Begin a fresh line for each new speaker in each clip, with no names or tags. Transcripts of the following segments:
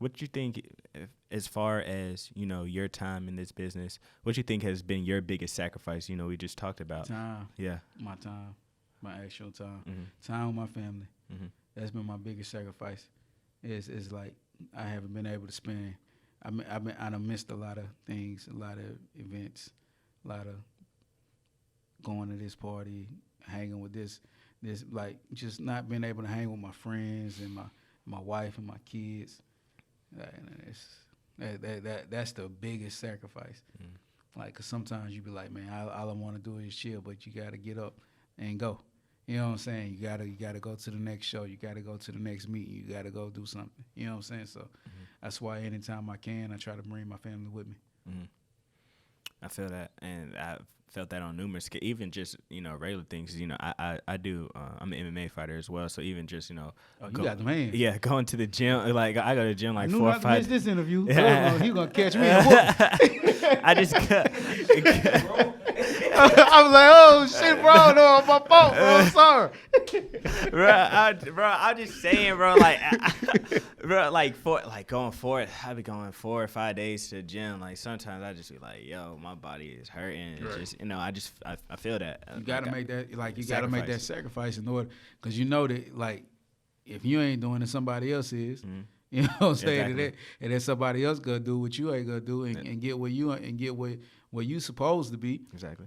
what you think, as far as, your time in this business, what you think has been your biggest sacrifice? We just talked about.
Time.
Yeah.
My time. My actual time.
Mm-hmm.
Time with my family.
Mm-hmm.
That's been my biggest sacrifice. It's like I haven't been able to spend. I done missed a lot of things, a lot of events, a lot of going to this party, hanging with this like just not being able to hang with my friends and my wife and my kids. That's the biggest sacrifice.
Mm-hmm.
Like, 'cause sometimes you be like, man, all I want to do is chill, but you gotta get up and go. You know what I'm saying? You gotta go to the next show. You gotta go to the next meeting. You gotta go do something. You know what I'm saying? So that's why anytime I can, I try to bring my family with me.
Mm-hmm. I feel that, and I've felt that on numerous, even just regular things. I do. I'm an MMA fighter as well, so even just
Oh, you got the man.
Yeah, going to the gym. Like I go to the gym like
I knew
4 or
not to
5.
miss this interview. He gonna catch me.
I just.
I was like, oh shit, bro, no, my fault, bro. I'm sorry.
I'm just saying, bro. Like, going forward, I be going 4 or 5 days to the gym. Like sometimes I just be like, yo, my body is hurting. It's just, I feel that.
You gotta make that, like, you gotta make that sacrifice in order, because you know that, like, if you ain't doing it, somebody else is. Mm-hmm. You know what I'm saying? Exactly. And then somebody else gonna do what you ain't gonna do, and get where you supposed to be.
Exactly.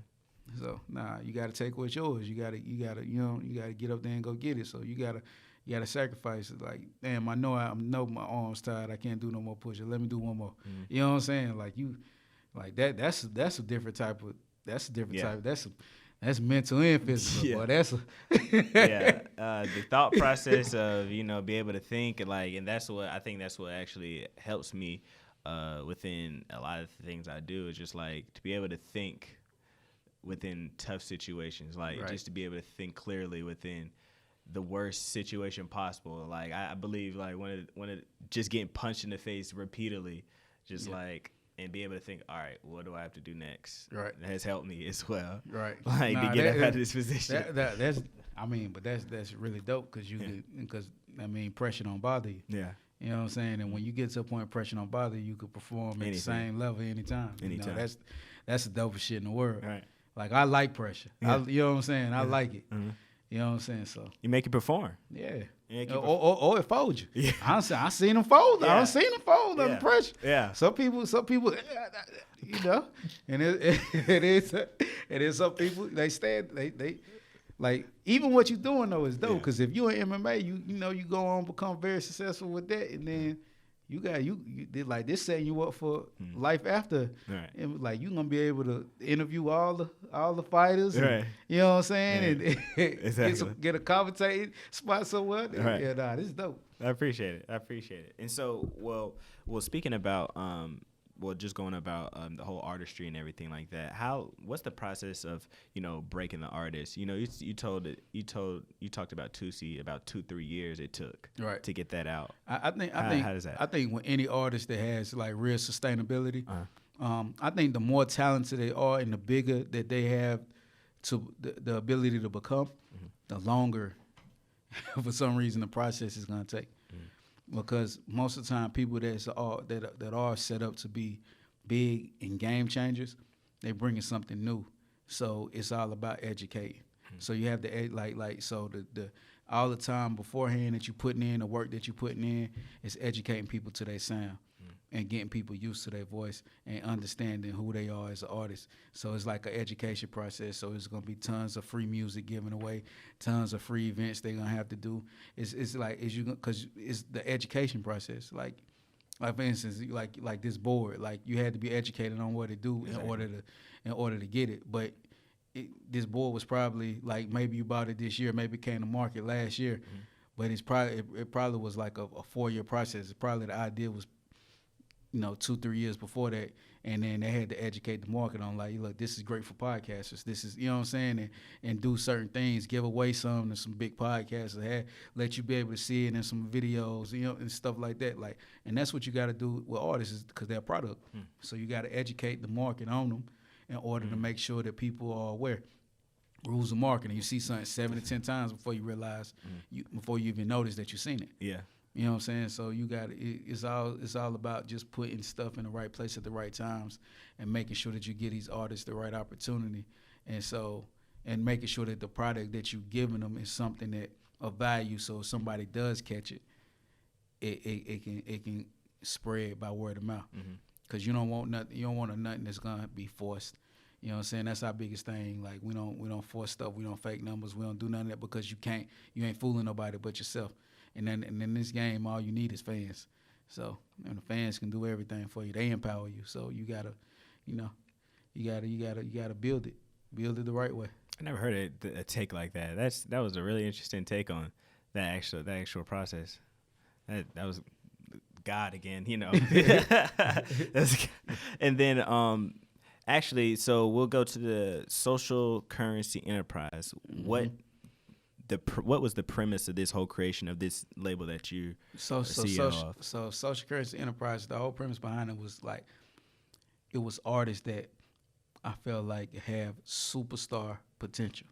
So you gotta take what's yours. You gotta get up there and go get it. So you gotta sacrifice it. Like, damn, I know my arm's tired. I can't do no more push-ups. Let me do one more. Mm-hmm. You know what I'm saying? Like that's a different type of type. That's mental and physical. Yeah. Boy,
the thought process of be able to think and that's what actually helps me within a lot of the things I do, is just like to be able to think within tough situations, just to be able to think clearly within the worst situation possible. Like I believe like when it just getting punched in the face repeatedly, and be able to think, all right, what do I have to do next?
Right.
That has helped me as well.
Right.
To get up out of this position.
That's really dope, because pressure don't bother you.
Yeah.
You know what I'm saying? And when you get to a point pressure don't bother you, can perform at the same level anytime. That's the dopest shit in the world.
Right.
Like, I like pressure.
Yeah.
You know what I'm saying? I like it. Mm-hmm. You know what I'm saying? So
you make it perform.
Yeah. Or it folds you. Yeah. I seen them fold. Yeah. I done seen them fold under pressure.
Yeah.
Some people, and it is some people, they stand, they like, even what you doing though is dope, because if you in MMA, you go on become very successful with that, and then you did like this, setting you up for life after.
Right.
And like, you gonna be able to interview all the fighters.
Right.
And, you know what I'm saying?
Yeah.
And
exactly.
get a commentating spot somewhere.
Right.
Yeah, this is dope.
I appreciate it. And so, well, speaking about just going about the whole artistry and everything like that. What's the process of breaking the artist? You talked about Tusi, about 2-3 years it took to get that out.
I think
how does that?
I think with any artist that has like real sustainability, I think the more talented they are and the bigger that they have to the ability to become, the longer for some reason the process is going to take. Because most of the time, people that are set up to be big and game changers, they bringing something new. So it's all about educating. So you have to so the all the time beforehand that you're putting in, the work that you're putting in, is educating people to their sound and getting people used to their voice and understanding who they are as an artist. So it's like an education process. So it's going to be tons of free music given away, tons of free events they're going to have to do. It's like, because it's the education process. Like for instance, like this board, like you had to be educated on what to do in order to get it. But this board was probably like, maybe you bought it this year, maybe it came to market last year, but it probably was like a 4-year process. Probably the idea was 2-3 years before that, and then they had to educate the market on, like, look, this is great for podcasters. This is, you know what I'm saying, and do certain things, give away some to some big podcasters, let you be able to see it in some videos, and stuff like that. Like, and that's what you got to do with artists, because they're a product. So you got to educate the market on them in order to make sure that people are aware. Rules of marketing. You see something 7 to 10 times before you realize, before you even notice that you've seen it.
Yeah.
You know what I'm saying? So you got it's all about just putting stuff in the right place at the right times and making sure that you give these artists the right opportunity, and making sure that the product that you're giving them is something that of value. So if somebody does catch it, it can spread by word of mouth. Because you don't want nothing that's gonna be forced. You know what I'm saying? That's our biggest thing. Like we don't force stuff. We don't fake numbers. We don't do none of that because you ain't fooling nobody but yourself. And in this game, all you need is fans. So, and the fans can do everything for you. They empower you. So you gotta build it the right way.
I never heard a take like that. That was a really interesting take on that actual process. That was God again, you know. And then actually, so we'll go to the Social Currency Enterprise. What was the premise of this whole creation of this label that you CEO of?
So Social Currency Enterprise, the whole premise behind it was like, it was artists that I felt like have superstar potential.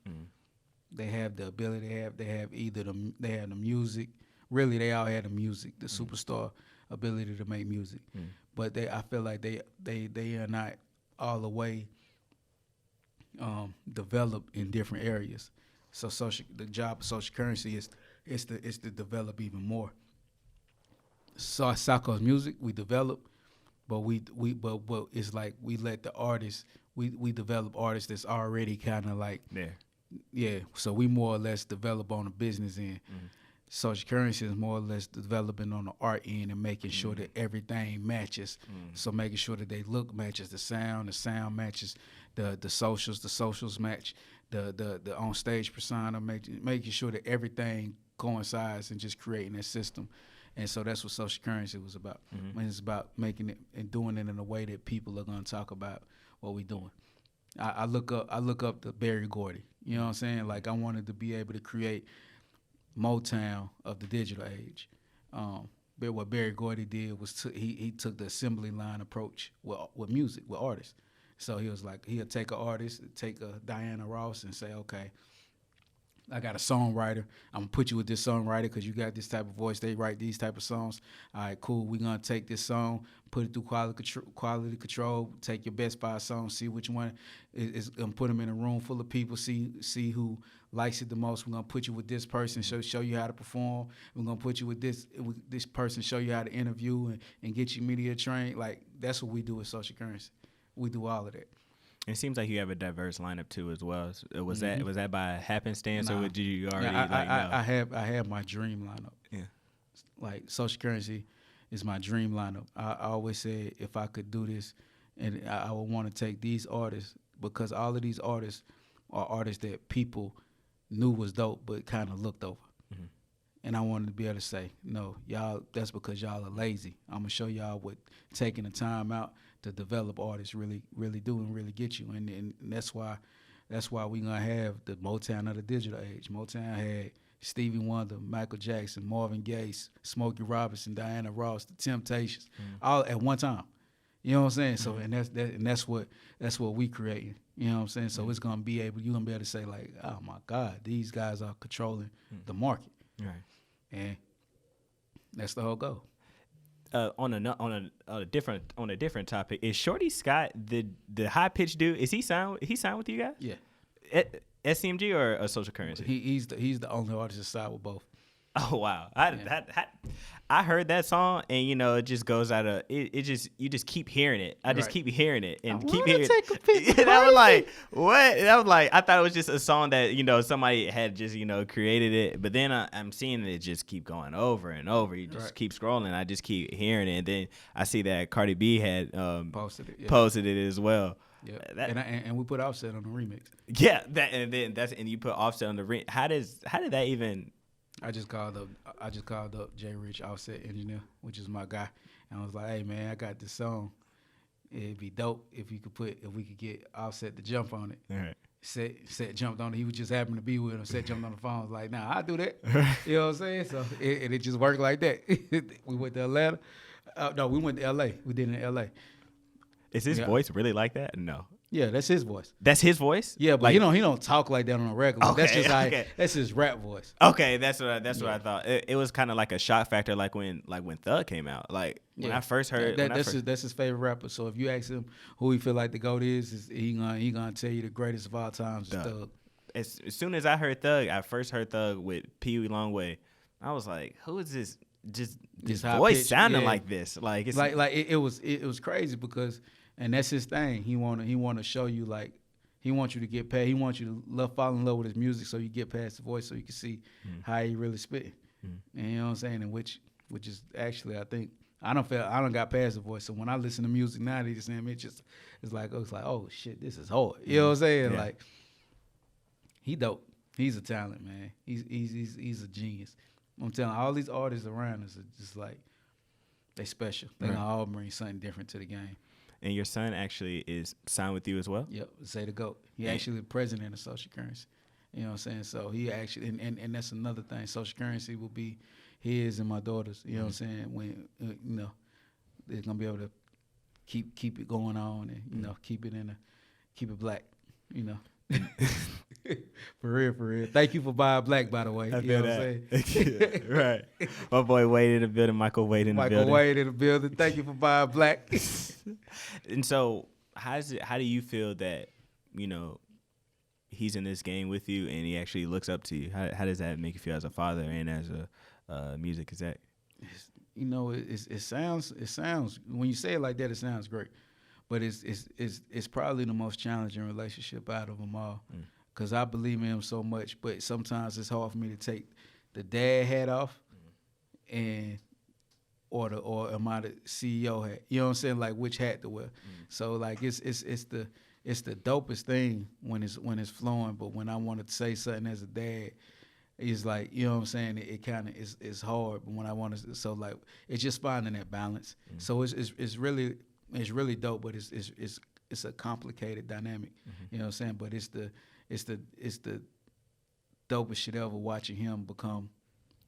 They have the ability. They have the music. Really, they all had the music, the superstar ability to make music. But I feel like they are not all the way developed in different areas. So the job of Social Currency is to develop even more. So South Coast Music, we develop, but but it's like we let the artists, we develop artists that's already kind of like yeah. So we more or less develop on the business end. Social Currency is more or less developing on the art end and making sure that everything matches. So making sure that they look matches the sound matches the socials match the on stage persona, making sure that everything coincides and just creating that system. And so that's what Social Currency was about. And it's about making it and doing it in a way that people are going to talk about what we're doing. I look up to Berry Gordy. You know what I'm saying? Like I wanted to be able to create Motown of the digital age. But what Berry Gordy did was he took the assembly line approach with music, with artists. So he was like, he'll take an artist, take a Diana Ross and say, okay, I got a songwriter. I'm going to put you with this songwriter because you got this type of voice. They write these type of songs. All right, cool. We're going to take this song, put it through quality control, take your best 5 songs, see which one is going to put them in a room full of people, see who likes it the most. We're going to put you with this person, show you how to perform. We're going to put you with this person, show you how to interview and get you media trained. Like, that's what we do with Social Currency. We do all of that.
It seems like you have a diverse lineup too, as well. Was that by happenstance, or did you already know?
I have my dream lineup. Yeah, like Social Currency is my dream lineup. I always say if I could do this, and I would want to take these artists because all of these artists are artists that people knew was dope, but kind of looked over. And I wanted to be able to say, no, y'all, that's because y'all are lazy. I'm gonna show y'all what taking the time out to develop artists really, really do and really get you. And that's why we gonna have the Motown of the digital age. Motown had Stevie Wonder, Michael Jackson, Marvin Gaye, Smokey Robinson, Diana Ross, The Temptations, all at one time. You know what I'm saying? So that's what we creating. You know what I'm saying? So it's gonna be you're gonna be able to say like, oh my God, these guys are controlling the market. Right. And that's the whole goal.
On a different topic, is Shorty Scott the high pitched dude? Is he signed with you guys?
Yeah.
SCMG or a Social Currency?
He's the only artist that signed with both.
Oh wow! I heard that song and it just goes out of it. You just keep hearing it. I just keep hearing it and keep hearing it. And I was like, what? And I was like, I thought it was just a song that somebody had just created it. But then I'm seeing it just keep going over and over. You just keep scrolling. I just keep hearing it, and then I see that Cardi B had posted it as well.
Yeah, and we put Offset on the remix.
Yeah, and you put Offset on the remix. How did that even?
I just called up Jay Rich, Offset engineer, which is my guy, and I was like, "Hey man, I got this song. It'd be dope if we could get Offset to jump on it." All right. Set jumped on it. He was just happened to be with him. Set jumped on the phone. I was like, "Nah, I'll do that." You know what I'm saying? So it just worked like that. We went to Atlanta. No, we went to L.A. We did it in L.A.
Is his voice really like that? No.
Yeah, that's his voice.
That's his voice.
Yeah, but
like,
he don't talk like that on a regular.
Okay,
That's just
okay.
that's his rap voice.
Okay, that's what I thought. It was kind of like a shock factor, like when Thug came out. Like when I first heard,
that's his favorite rapper. So if you ask him who he feel like the GOAT is he gonna tell you the greatest of all times is Thug.
As soon as I heard Thug, I first heard Thug with Pee Wee Longway. I was like, who is this? Just this voice sounding like this, like it's
it was crazy because, and that's his thing. He wanna show you, like, he wants you to get past. He wants you to fall in love with his music, so you get past the voice, so you can see how he really spitting. And you know what I'm saying? And which is actually, I think I don't got past the voice. So when I listen to music now, they just saying it's like oh shit, this is hard. You know what I'm saying? Yeah. Like, he dope. He's a talent, man. He's a genius. I'm telling you, all these artists around us are just like, they special. They gonna all bring something different to the game.
And your son actually is signed with you as well?
Yep, say the GOAT. He actually the president of Social Currency. You know what I'm saying? So he actually, and that's another thing. Social Currency will be his and my daughter's. You know what I'm saying? When they're gonna be able to keep it going on, and keep it black. For real. Thank you for buying black, by the way.
I
you know
what
I'm saying?
Right. My boy Wade in the building, Michael Wade in the building.
Michael Wade in the building. Thank you for buying black.
And so how do you feel that, he's in this game with you and he actually looks up to you? How does that make you feel as a father and as a music exec?
It sounds when you say it like that, it sounds great. But it's probably the most challenging relationship out of them all, because I believe in him so much. But sometimes it's hard for me to take the dad hat off, or am I the CEO hat? You know what I'm saying? Like, which hat to wear? So like it's the dopest thing when it's flowing. But when I want to say something as a dad, it's like, you know what I'm saying? It kind of is hard. But when I want to, so like it's just finding that balance. So it's really dope, but it's a complicated dynamic. You know what I'm saying? But it's the dopest shit ever, watching him become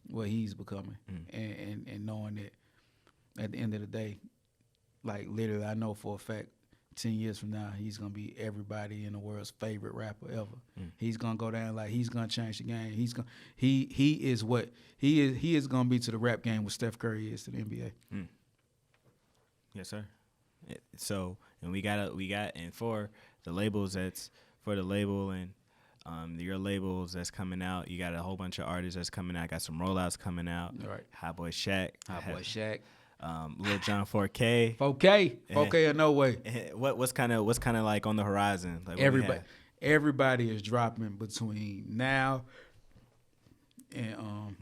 what he's becoming, and knowing that at the end of the day, like literally, I know for a fact, 10 years from now, he's gonna be everybody in the world's favorite rapper ever. He's gonna go down like he's gonna change the game. He is gonna be to the rap game what Steph Curry is to the NBA.
Yes, sir. So, and we got and for the labels, that's for the label and your labels that's coming out. You got a whole bunch of artists that's coming out. Got some rollouts coming out.
All right.
Hot Boy Shaq. Lil Jon 4K.
4K or no way.
What's kind of like on the horizon? Like
everybody is dropping between now and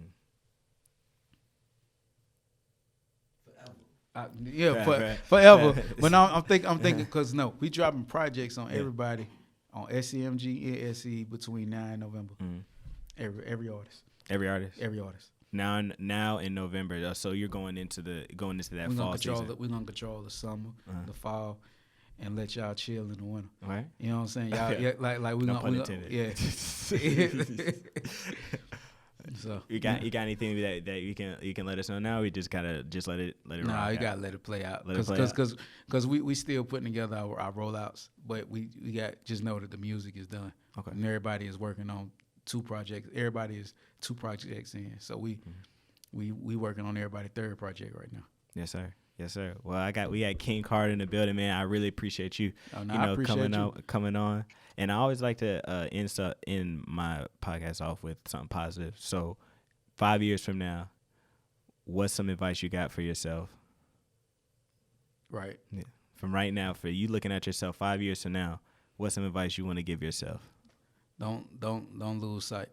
forever. But now I'm thinking because we dropping projects on everybody on SCMG and SE between now and November. Every artist.
Every artist.
Every artist.
Now in November. So you're going into that fall season.
We're gonna control the summer, the fall, and let y'all chill in the winter.
All right.
You know what I'm saying? Y'all like we gonna yeah. So
you got anything that you can let us know now? We just gotta let it rock.
Nah, you gotta let it play out because we still putting together our rollouts, but we got just know that the music is done.
Okay.
And everybody is working on 2 projects. Everybody is 2 projects in, so we working on everybody's 3rd project right now.
Yes, sir. Well, we got King Carter in the building, man. I really appreciate you.
I appreciate
coming on. And I always like to end my podcast off with something positive. So, 5 years from now, what's some advice you got for yourself?
Right.
Yeah. From right now, for you looking at yourself 5 years from now, what's some advice you want to give yourself?
Don't lose sight.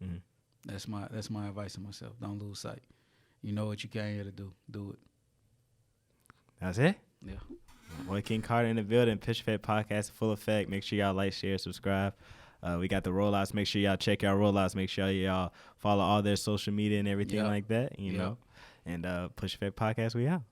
Mm-hmm.
That's my advice to myself. Don't lose sight. You know what you came here to do. Do it.
That's it?
Yeah.
Boy, King Carter in the building. Pitch Fed Podcast, full effect. Make sure y'all like, share, subscribe. We got the rollouts. Make sure y'all check y'all rollouts. Make sure y'all follow all their social media and everything like that. You know. And Push Fed Podcast, we out.